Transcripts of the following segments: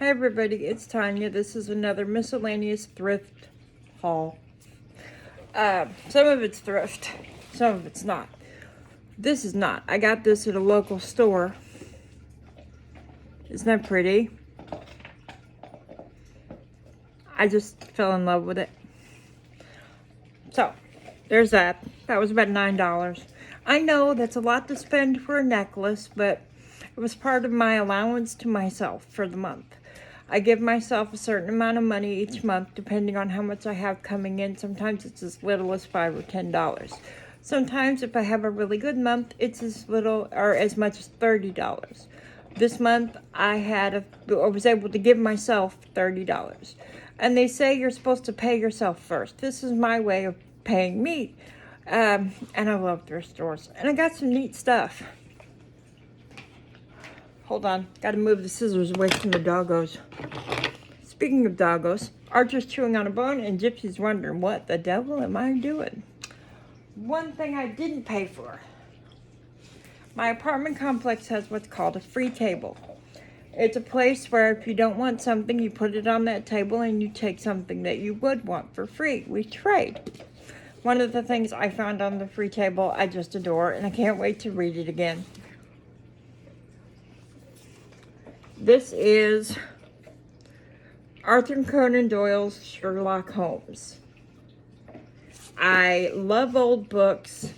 Hi everybody, it's Tanya. This is another miscellaneous thrift haul. Some of it's thrift, some of it's not. This is not. I got this at a local store. Isn't that pretty? I just fell in love with it. So, there's that. That was about $9. I know that's a lot to spend for a necklace, but it was part of my allowance to myself for the month. I give myself a certain amount of money each month depending on how much I have coming in. Sometimes it's as little as $5 or $10. Sometimes if I have a really good month, it's as little or as much as $30. This month I was able to give myself $30. And they say you're supposed to pay yourself first. This is my way of paying me. And I love thrift stores. And I got some neat stuff. Hold on, gotta move the scissors away from the doggos. Speaking of doggos, Archer's chewing on a bone and Gypsy's wondering, what the devil am I doing? One thing I didn't pay for. My apartment complex has what's called a free table. It's a place where if you don't want something, you put it on that table and you take something that you would want for free. We trade. One of the things I found on the free table I just adore, and I can't wait to read it again. This is Arthur Conan Doyle's Sherlock Holmes. I love old books.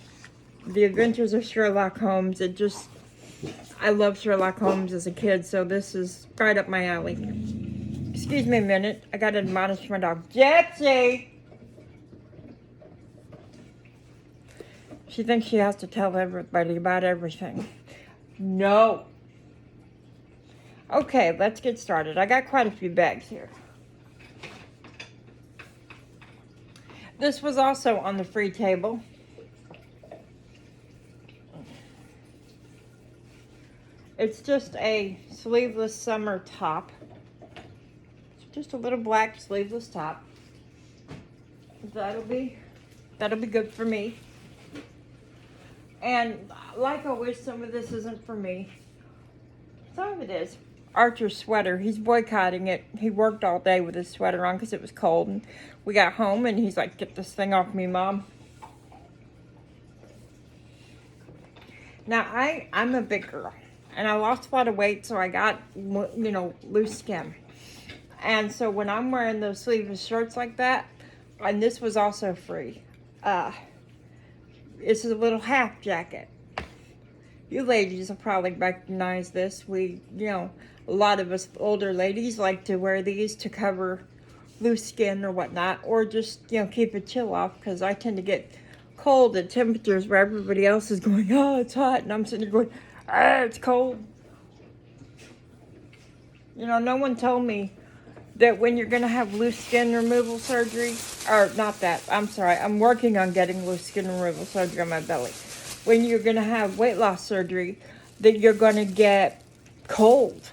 The Adventures of Sherlock Holmes. I loved Sherlock Holmes as a kid, so this is right up my alley. Excuse me a minute. I gotta admonish my dog. Gypsy! She thinks she has to tell everybody about everything. No. Okay, let's get started. I got quite a few bags here. This was also on the free table. It's just a sleeveless summer top. It's just a little black sleeveless top. That'll be good for me. And like always, some of this isn't for me. Some of it is. Archer's sweater, he's boycotting it. He worked all day with his sweater on because it was cold. And we got home and he's like, get this thing off me, Mom. Now, I'm a big girl. And I lost a lot of weight, so I got, loose skin. And so when I'm wearing those sleeveless shirts like that, and this was also free, it's a little half jacket. You ladies will probably recognize this. A lot of us older ladies like to wear these to cover loose skin or whatnot, or just, keep a chill off, because I tend to get cold at temperatures where everybody else is going, oh, it's hot, and I'm sitting there going, it's cold. No one told me that when you're going to have loose skin removal surgery, or not that, I'm sorry, I'm working on getting loose skin removal surgery on my belly. When you're going to have weight loss surgery, that you're going to get cold.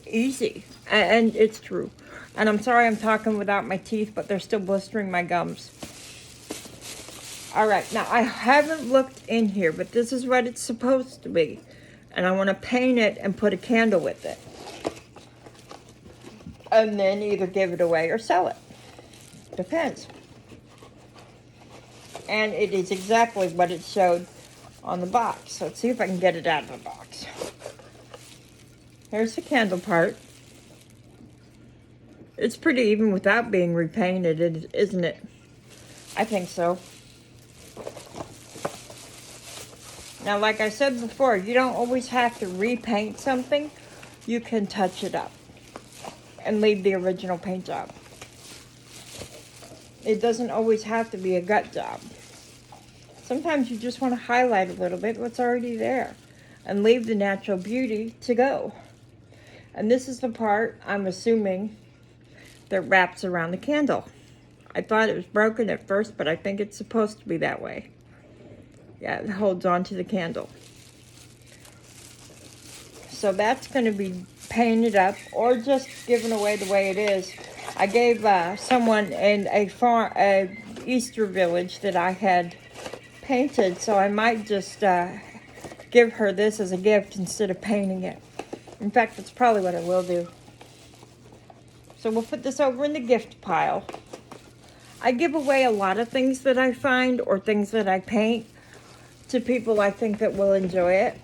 Easy. And it's true. And I'm sorry I'm talking without my teeth, but they're still blistering my gums. All right, now I haven't looked in here, but this is what it's supposed to be. And I want to paint it and put a candle with it. And then either give it away or sell it. Depends. And it is exactly what it showed on the box. So let's see if I can get it out of the box. Here's the candle part. It's pretty even without being repainted, isn't it? I think so. Now, like I said before, you don't always have to repaint something. You can touch it up and leave the original paint job. It doesn't always have to be a gut job. Sometimes you just want to highlight a little bit what's already there and leave the natural beauty to go. And this is the part, I'm assuming, that wraps around the candle. I thought it was broken at first, but I think it's supposed to be that way. Yeah, it holds on to the candle. So that's going to be painted up or just given away the way it is. I gave someone in a Easter village that I had painted, so I might just give her this as a gift instead of painting it. In fact, that's probably what I will do. So we'll put this over in the gift pile. I give away a lot of things that I find or things that I paint to people I think that will enjoy it.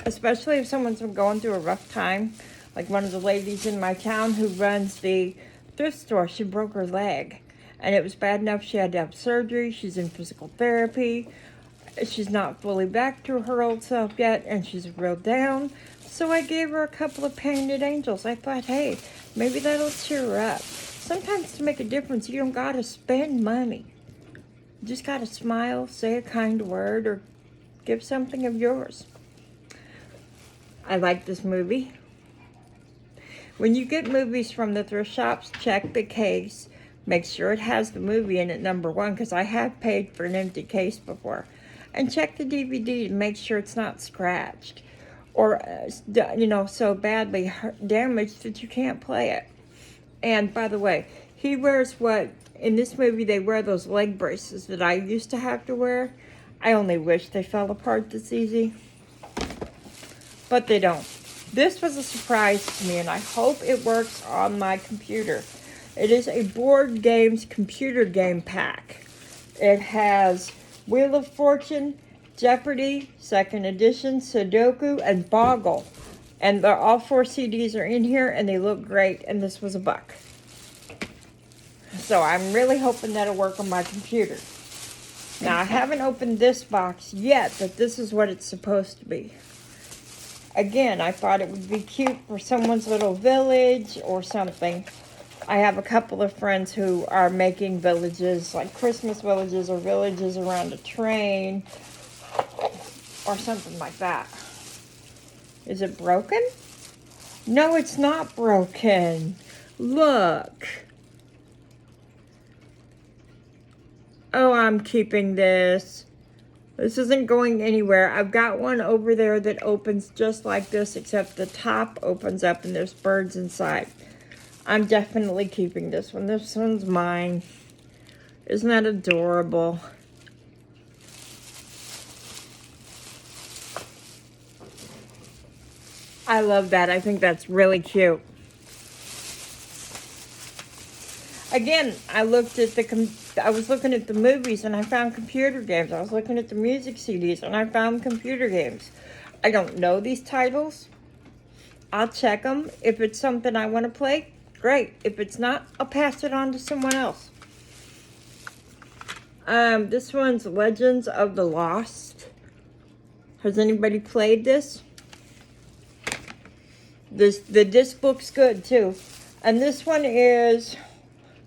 Especially if someone's been going through a rough time. Like one of the ladies in my town who runs the thrift store, she broke her leg. And it was bad enough she had to have surgery. She's in physical therapy. She's not fully back to her old self yet, and she's real down. So I gave her a couple of painted angels. I thought, hey, maybe that'll cheer her up. Sometimes to make a difference, you don't gotta spend money. You just gotta smile, say a kind word, or give something of yours. I like this movie. When you get movies from the thrift shops, check the case. Make sure it has the movie in it, #1, because I have paid for an empty case before. And check the DVD to make sure it's not scratched or, so badly damaged that you can't play it. And by the way, he wears in this movie, they wear those leg braces that I used to have to wear. I only wish they fell apart this easy. But they don't. This was a surprise to me, and I hope it works on my computer. It is a board games computer game pack. It has Wheel of Fortune, Jeopardy, 2nd edition, Sudoku, and Boggle. And all 4 CDs are in here, and they look great, and this was $1. So I'm really hoping that'll work on my computer. Now, I haven't opened this box yet, but this is what it's supposed to be. Again, I thought it would be cute for someone's little village or something. I have a couple of friends who are making villages, like Christmas villages or villages around a train or something like that. Is it broken? No, it's not broken. Look. Oh, I'm keeping this. This isn't going anywhere. I've got one over there that opens just like this, except the top opens up and there's birds inside. I'm definitely keeping this one. This one's mine. Isn't that adorable? I love that. I think that's really cute. Again, I was looking at the movies and I found computer games. I was looking at the music CDs and I found computer games. I don't know these titles. I'll check them. If it's something I want to play, great. If it's not, I'll pass it on to someone else. This one's Legends of the Lost. Has anybody played this? The disc book's good too. And this one is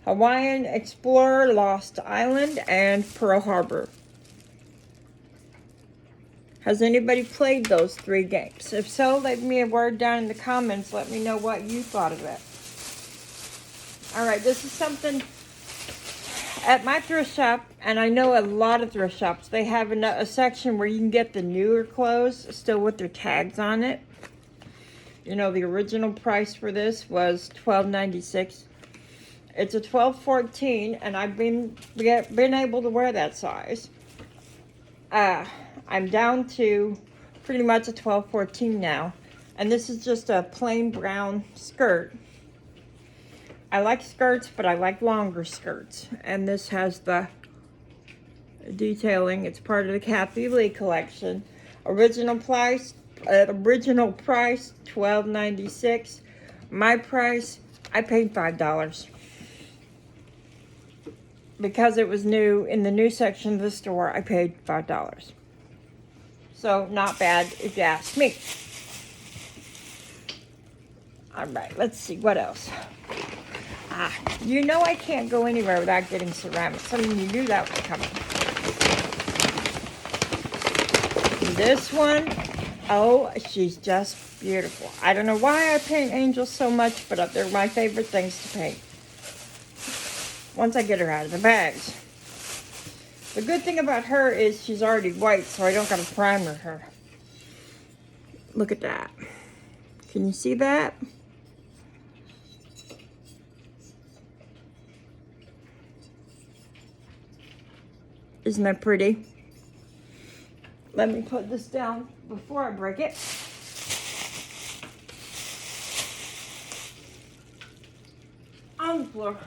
Hawaiian Explorer, Lost Island, and Pearl Harbor. Has anybody played those 3 games? If so, leave me a word down in the comments. Let me know what you thought of it. Alright, this is something at my thrift shop, and I know a lot of thrift shops, they have a section where you can get the newer clothes still with their tags on it. You know, the original price for this was $12.96. It's a 12-14, and I've been able to wear that size. I'm down to pretty much a 12-14 now. And this is just a plain brown skirt. I like skirts, but I like longer skirts. And this has the detailing. It's part of the Kathy Lee collection. Original price $12.96. My price, I paid $5. Because it was new, in the new section of the store, I paid $5. So, not bad if you ask me. Alright, let's see, what else? You know I can't go anywhere without getting ceramics. I mean, you knew that was coming. This one, oh, she's just beautiful. I don't know why I paint angels so much, but they're my favorite things to paint. Once I get her out of the bags. The good thing about her is she's already white, so I don't got to primer her. Look at that. Can you see that? Isn't that pretty? Let me put this down before I break it. on the floor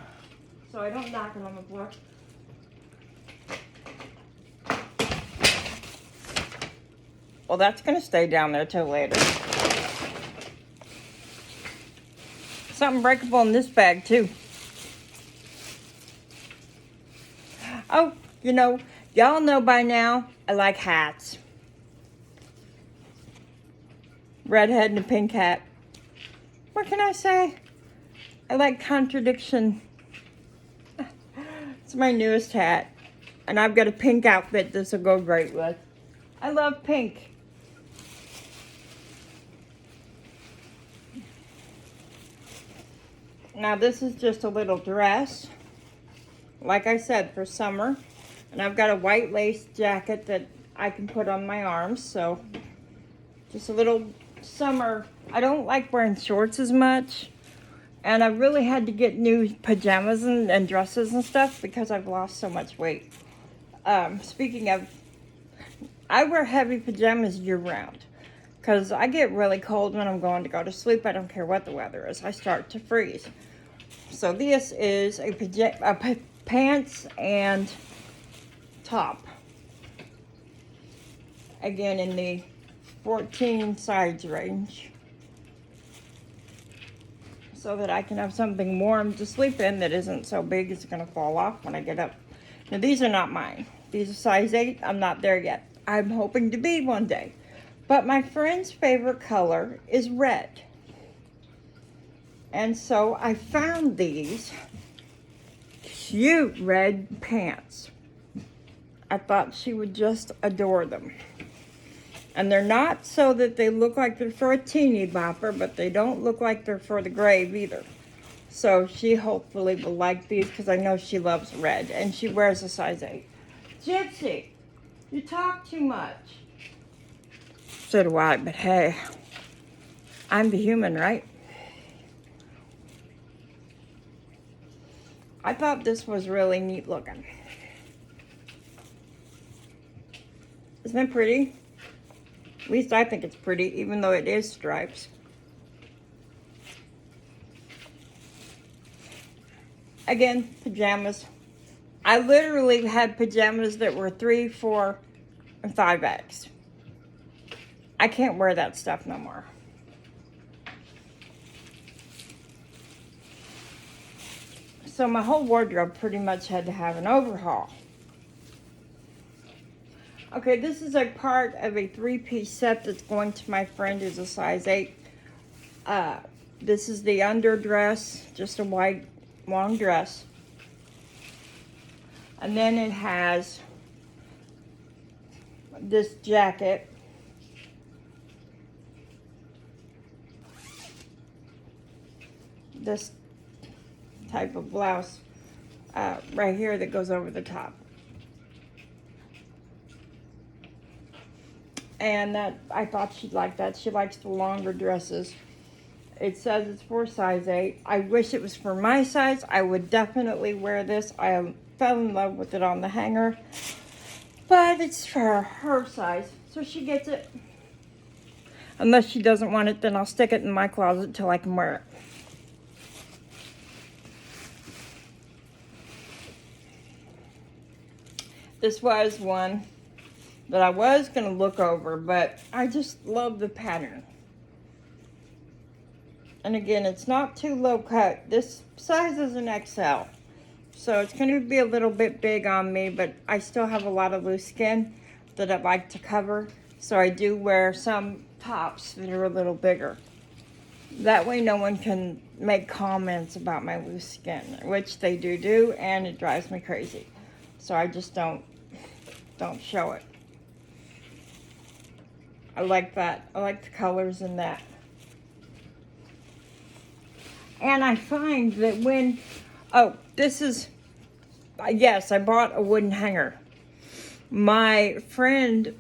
so I don't knock it on the floor. Well, that's going to stay down there till later. Something breakable in this bag, too. Oh, you know, y'all know by now, I like hats. Red head and a pink hat. What can I say? I like contradiction. It's my newest hat. And I've got a pink outfit this will go great with. I love pink. Now this is just a little dress, like I said, for summer. And I've got a white lace jacket that I can put on my arms, so just a little summer. I don't like wearing shorts as much, and I really had to get new pajamas and dresses and stuff because I've lost so much weight. Speaking of, I wear heavy pajamas year round because I get really cold when I'm going to go to sleep. I don't care what the weather is. I start to freeze. So this is a pants and top. Again, in the 14 size range. So that I can have something warm to sleep in that isn't so big it's going to fall off when I get up. Now these are not mine. These are size 8. I'm not there yet. I'm hoping to be one day. But my friend's favorite color is red. And so I found these cute red pants. I thought she would just adore them. And they're not so that they look like they're for a teeny bopper, but they don't look like they're for the grave either. So she hopefully will like these because I know she loves red and she wears a size 8. Gypsy, you talk too much. So do I, but hey, I'm the human, right? I thought this was really neat looking. Isn't it pretty? At least I think it's pretty, even though it is stripes. Again, pajamas. I literally had pajamas that were 3, 4, and 5X. I can't wear that stuff no more. So my whole wardrobe pretty much had to have an overhaul. Okay, this is a part of a 3-piece set that's going to my friend who's a size 8. This is the underdress, just a white long dress. And then it has this jacket. This type of blouse right here that goes over the top. And that, I thought she'd like that. She likes the longer dresses. It says it's for size 8. I wish it was for my size. I would definitely wear this. I fell in love with it on the hanger. But it's for her size, so she gets it. Unless she doesn't want it, then I'll stick it in my closet till I can wear it. This was one that I was going to look over, but I just love the pattern. And again, it's not too low cut. This size is an XL. So it's going to be a little bit big on me, but I still have a lot of loose skin that I'd like to cover. So I do wear some tops that are a little bigger. That way no one can make comments about my loose skin, which they do, and it drives me crazy. So I just don't show it. I like that. I like the colors in that. And I find that when, this is, yes, I bought a wooden hanger. My friend,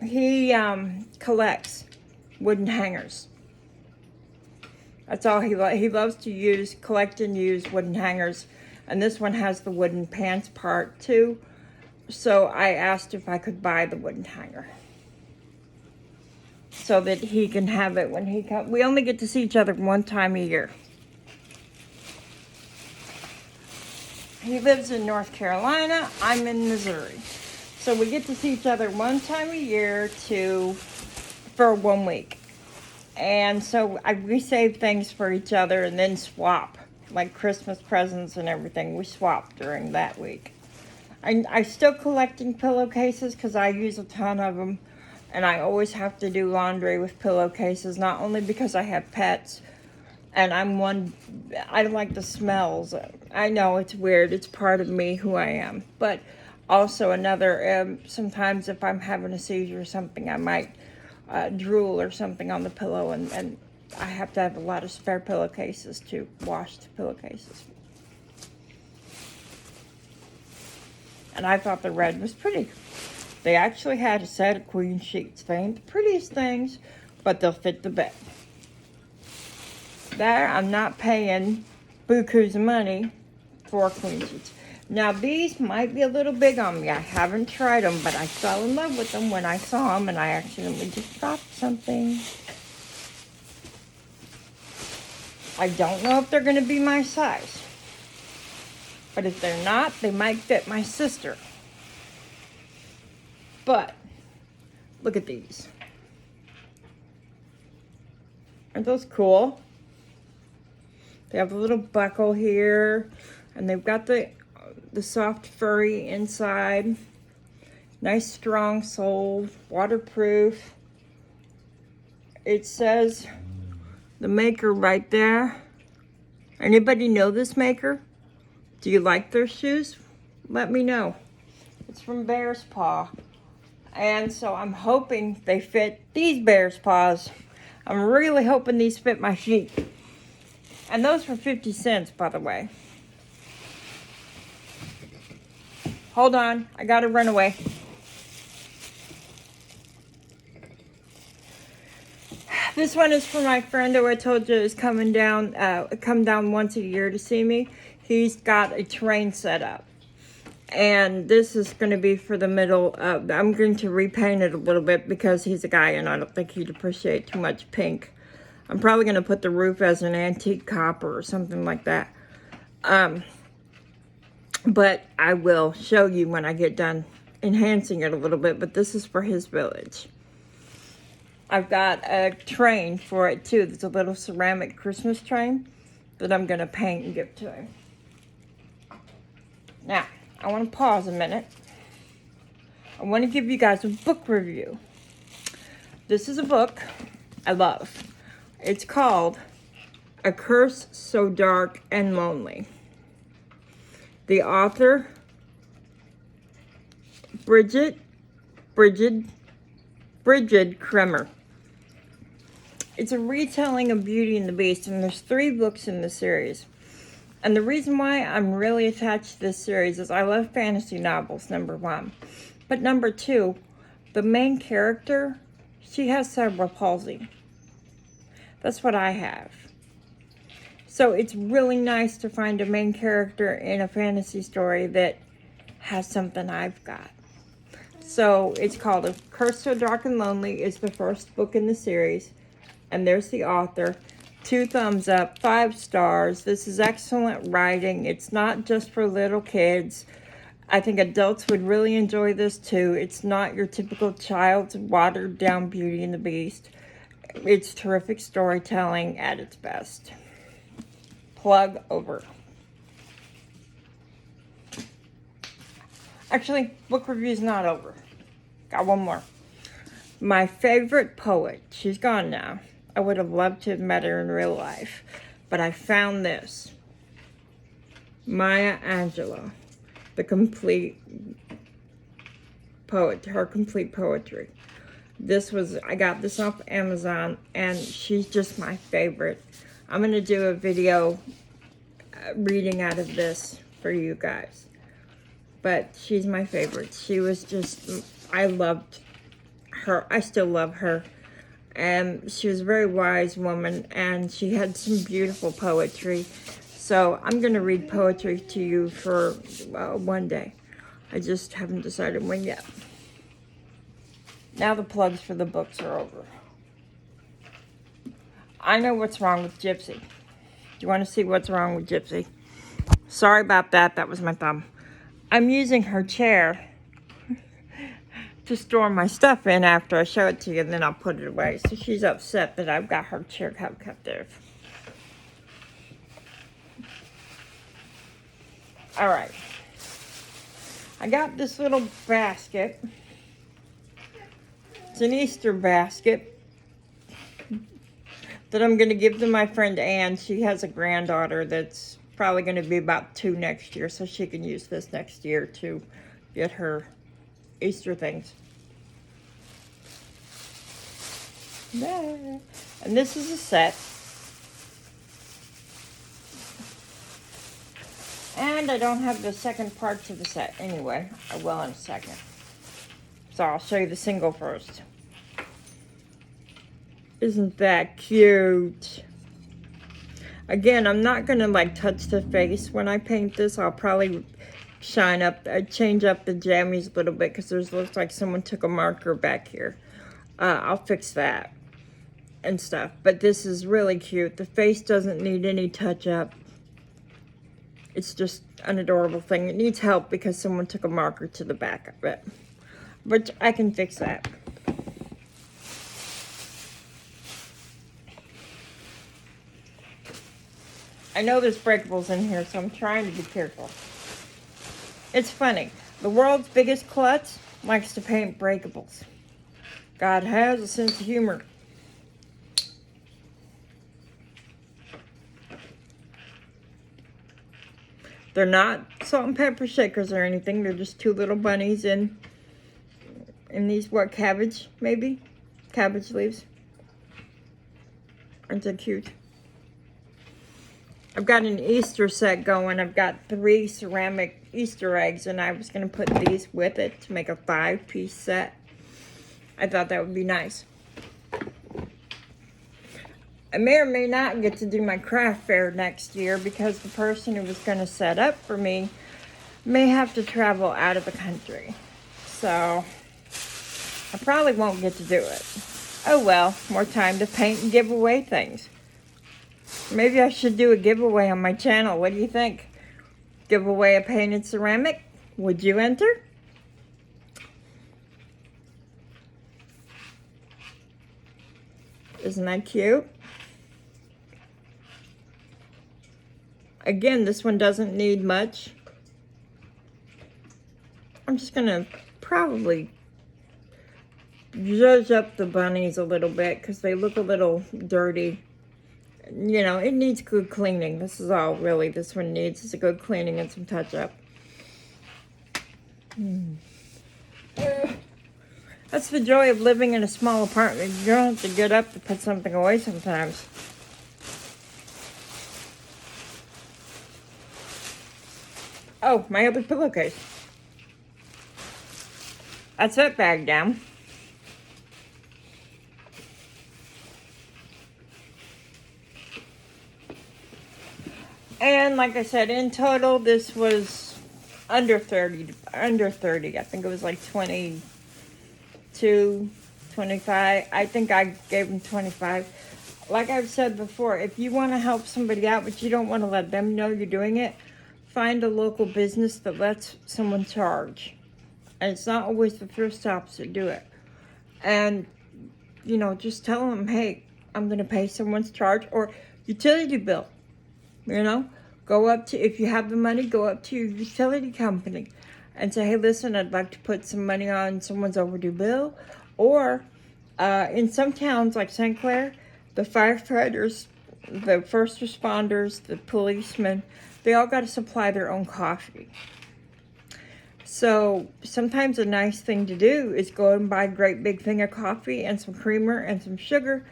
he collects wooden hangers. That's all he loves to collect and use wooden hangers. And this one has the wooden pants part too. So I asked if I could buy the wooden hanger so that he can have it when he comes. We only get to see each other one time a year. He lives in North Carolina. I'm in Missouri. So we get to see each other one time a year for 1 week. And so we save things for each other and then swap. Like Christmas presents and everything. We swap during that week. I'm still collecting pillowcases because I use a ton of them. And I always have to do laundry with pillowcases. Not only because I have pets. And I like the smells. I know it's weird. It's part of me, who I am. But also sometimes if I'm having a seizure or something, I might drool or something on the pillow. And I have to have a lot of spare pillowcases to wash the pillowcases. And I thought the red was pretty. They actually had a set of queen sheets. They ain't the prettiest things, but they'll fit the bed. There, I'm not paying bukus of money for queen sheets. Now, these might be a little big on me. I haven't tried them, but I fell in love with them when I saw them, and I accidentally just dropped something. I don't know if they're going to be my size. But if they're not, they might fit my sister. But, look at these. Aren't those cool? They have a little buckle here, and they've got the soft furry inside. Nice strong sole, waterproof. It says the maker right there. Anybody know this maker? Do you like their shoes? Let me know. It's from Bear's Paw. And so I'm hoping they fit these Bear's Paws. I'm really hoping these fit my feet. And those were 50 cents, by the way. Hold on, I gotta run away. This one is for my friend who I told you is come down once a year to see me. He's got a train set up. And this is going to be for the middle. I'm going to repaint it a little bit because he's a guy and I don't think he'd appreciate too much pink. I'm probably going to put the roof as an antique copper or something like that. But I will show you when I get done enhancing it a little bit. But this is for his village. I've got a train for it too. There's a little ceramic Christmas train that I'm going to paint and give to him. Now, I want to pause a minute. I want to give you guys a book review. This is a book I love. It's called A Curse So Dark and Lonely. The author, Bridget Kremer. It's a retelling of Beauty and the Beast, and there's 3 books in the series. And the reason why I'm really attached to this series is I love fantasy novels, number 1. But number 2, the main character, she has cerebral palsy. That's what I have. So it's really nice to find a main character in a fantasy story that has something I've got. So it's called A Curse So Dark and Lonely. It's the first book in the series. And there's the author. 2 thumbs up, 5 stars. This is excellent writing. It's not just for little kids. I think adults would really enjoy this too. It's not your typical child's watered down Beauty and the Beast. It's terrific storytelling at its best. Plug over. Actually, book review's not over. Got one more. My favorite poet. She's gone now. I would have loved to have met her in real life. But I found this. Maya Angelou. The complete poet. Her complete poetry. I got this off Amazon. And she's just my favorite. I'm going to do a video reading out of this for you guys. But she's my favorite. She was just, I loved her. I still love her. And she was a very wise woman. And she had some beautiful poetry. So I'm going to read poetry to you for one day. I just haven't decided when yet. Now the plugs for the books are over. I know what's wrong with Gypsy. Do you want to see what's wrong with Gypsy? Sorry about that. That was my thumb. I'm using her chair to store my stuff in after I show it to you, and then I'll put it away. So she's upset that I've got her chair captive. All right. I got this little basket. It's an Easter basket that I'm going to give to my friend Ann. She has a granddaughter that's probably going to be about 2 next year, so she can use this next year to get her Easter things. There. And this is a set. And I don't have the second part to the set anyway. I will in a second. So I'll show you the single first. Isn't that cute? Again, I'm not gonna like touch the face when I paint this. I'll probably change up the jammies a little bit because there's looks like someone took a marker back here. I'll fix that and stuff. But this is really cute. The face doesn't need any touch up. It's just an adorable thing. It needs help because someone took a marker to the back of it. But I can fix that. I know there's breakables in here, so I'm trying to be careful. It's funny. The world's biggest klutz likes to paint breakables. God has a sense of humor. They're not salt and pepper shakers or anything. They're just 2 little bunnies in these, what, cabbage, maybe? Cabbage leaves. Aren't they cute? I've got an Easter set going. I've got 3 ceramic Easter eggs, and I was going to put these with it to make a 5-piece set. I thought that would be nice. I may or may not get to do my craft fair next year because the person who was going to set up for me may have to travel out of the country. So I probably won't get to do it. Oh well, more time to paint and give away things. Maybe I should do a giveaway on my channel. What do you think? Give away a painted ceramic? Would you enter? Isn't that cute? Again, this one doesn't need much. I'm just gonna probably zhuzh up the bunnies a little bit because they look a little dirty. You know, it needs good cleaning. This is all really this one needs is a good cleaning and some touch up. That's the joy of living in a small apartment. You don't have to get up to put something away sometimes. Oh, my other pillowcase. That's that bag down. And like I said, in total, this was under 30. I think it was like 22, 25. I think I gave them 25. Like I've said before, if you want to help somebody out, but you don't want to let them know you're doing it, find a local business that lets someone charge. And it's not always the thrift shops that do it. And, you know, just tell them, hey, I'm going to pay someone's charge or utility bill. You know, go up to, if you have the money, go up to your utility company and say, hey, listen, I'd like to put some money on someone's overdue bill. Or in some towns like St. Clair, the firefighters, the first responders, the policemen, they all got to supply their own coffee. So sometimes a nice thing to do is go and buy a great big thing of coffee and some creamer and some sugar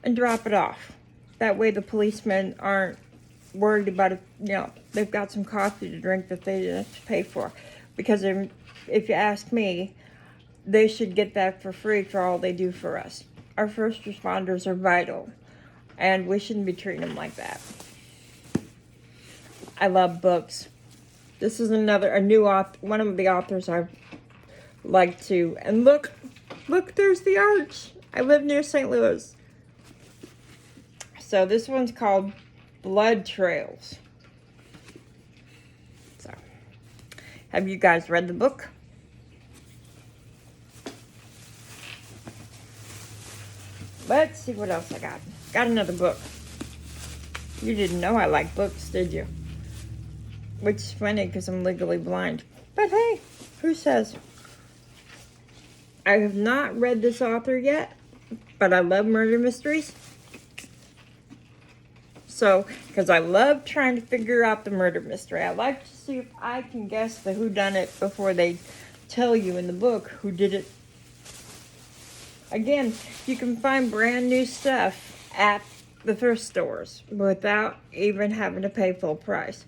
and drop it off. That way the policemen aren't worried about it. You know, they've got some coffee to drink that they didn't have to pay for. Because if you ask me, they should get that for free for all they do for us. Our first responders are vital, and we shouldn't be treating them like that. I love books. This is a new author, one of the authors I like to. And look, there's the arch. I live near St. Louis. So this one's called Blood Trails. Have you guys read the book? Let's see what else I got. Got another book. You didn't know I like books, did you? Which is funny because I'm legally blind. But hey, who says? I have not read this author yet, but I love murder mysteries. So, because I love trying to figure out the murder mystery. I like to see if I can guess the whodunit before they tell you in the book who did it. Again, you can find brand new stuff at the thrift stores without even having to pay full price.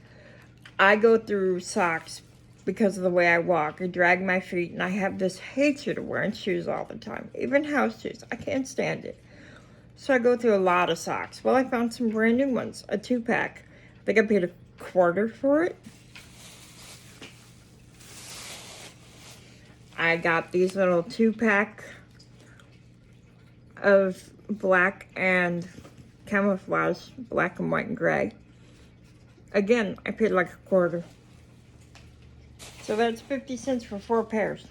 I go through socks because of the way I walk. I drag my feet, and I have this hatred of wearing shoes all the time. Even house shoes. I can't stand it. So I go through a lot of socks. Well, I found some brand new ones. A 2-pack. I think I paid $1.25 for it. I got these little 2-pack of black and camouflage, black and white and gray. Again, I paid like $0.25. So that's 50 cents for 4 pairs.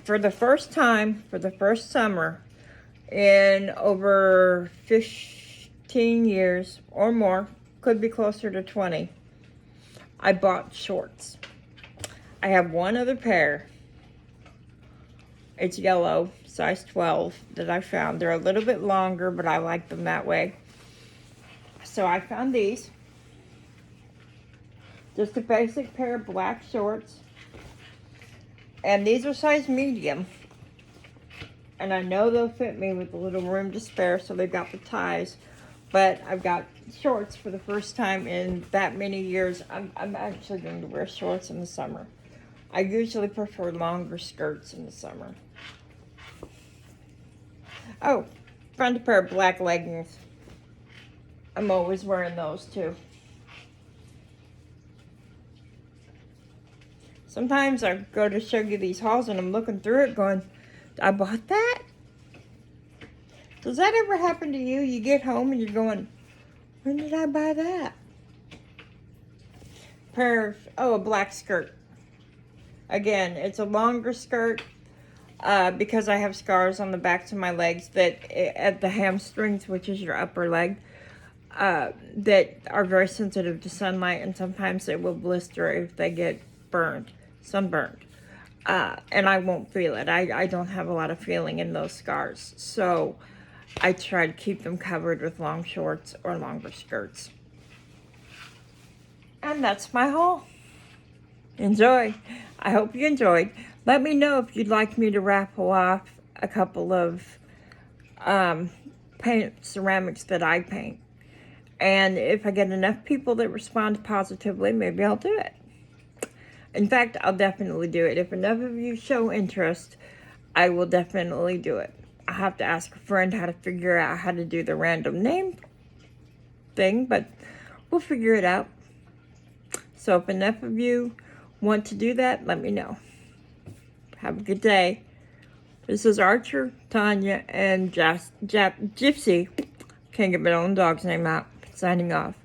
For the first time, for the first summer, in over 15 years or more, could be closer to 20, I bought shorts. I have one other pair. It's yellow, size 12, that I found. They're a little bit longer, but I like them that way. So I found these. Just a basic pair of black shorts. And these are size medium. And I know they'll fit me with a little room to spare, so they've got the ties. But I've got shorts for the first time in that many years. I'm actually going to wear shorts in the summer. I usually prefer longer skirts in the summer. Oh, found a pair of black leggings. I'm always wearing those too. Sometimes I go to show you these hauls and I'm looking through it going, I bought that? Does that ever happen to you? You get home and you're going, when did I buy that? A black skirt. Again, it's a longer skirt because I have scars on the backs of my legs at the hamstrings, which is your upper leg, that are very sensitive to sunlight, and sometimes it will blister if they get sunburned. And I won't feel it. I don't have a lot of feeling in those scars. So I try to keep them covered with long shorts or longer skirts. And that's my haul. Enjoy. I hope you enjoyed. Let me know if you'd like me to raffle off a couple of paint ceramics that I paint. And if I get enough people that respond positively, maybe I'll do it. In fact, I'll definitely do it. If enough of you show interest, I will definitely do it. I have to ask a friend how to figure out how to do the random name thing, but we'll figure it out. So if enough of you want to do that, let me know. Have a good day. This is Archer, Tanya, and Gypsy. Can't get my own dog's name out. Signing off.